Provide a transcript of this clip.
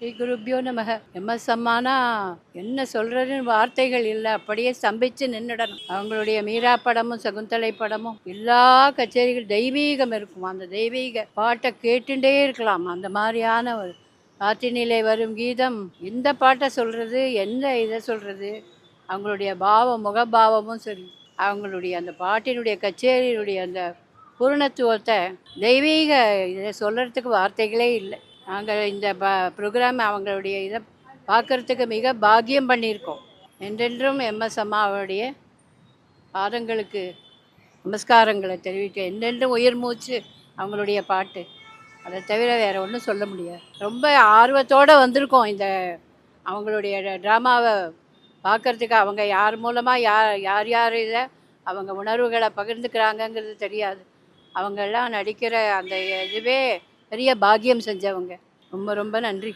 ஸ்ரீ குருப்பியோ நமக. எம்எஸ் அம்மானா என்ன சொல்றதுன்னு வார்த்தைகள் இல்லை, அப்படியே ஸ்தம்பிச்சு நின்றுடணும். அவங்களுடைய மீரா படமும் சகுந்தலை படமும் எல்லா கச்சேரிகள் தெய்வீகம் இருக்கும். அந்த தெய்வீக பாட்டை கேட்டுட்டே இருக்கலாம். அந்த மாதிரியான ஒரு காற்றினிலே வரும் கீதம். இந்த பாட்டை சொல்றது, எந்த இதை சொல்றது, அவங்களுடைய பாவம், முகபாவமும் சரி, அவங்களுடைய அந்த பாட்டினுடைய கச்சேரியினுடைய அந்த பூரணத்துவத்தை, தெய்வீக இதை சொல்கிறதுக்கு வார்த்தைகளே இல்லை. நாங்கள் இந்த ப்ரோக்ராம் அவங்களுடைய இதை பார்க்குறதுக்கு மிக பாக்கியம் பண்ணியிருக்கோம். என்றென்றும் எம்எஸ் அம்மாவுடைய பாதங்களுக்கு நமஸ்காரங்களை தெரிவிக்க, என்றென்றும் உயிர் மூச்சு அவங்களுடைய பாட்டு. அதை தவிர வேறு ஒன்றும் சொல்ல முடியாது. ரொம்ப ஆர்வத்தோடு வந்திருக்கோம் இந்த அவங்களுடைய ட்ராமாவை பார்க்குறதுக்கு. அவங்க யார் மூலமாக யார் யார் இதை அவங்க உணர்வுகளை பகிர்ந்துக்கிறாங்கங்கிறது தெரியாது. அவங்கெல்லாம் நடிக்கிற அந்த இதுவே பெரிய பாக்கியம் செஞ்சவங்க. ரொம்ப ரொம்ப நன்றி.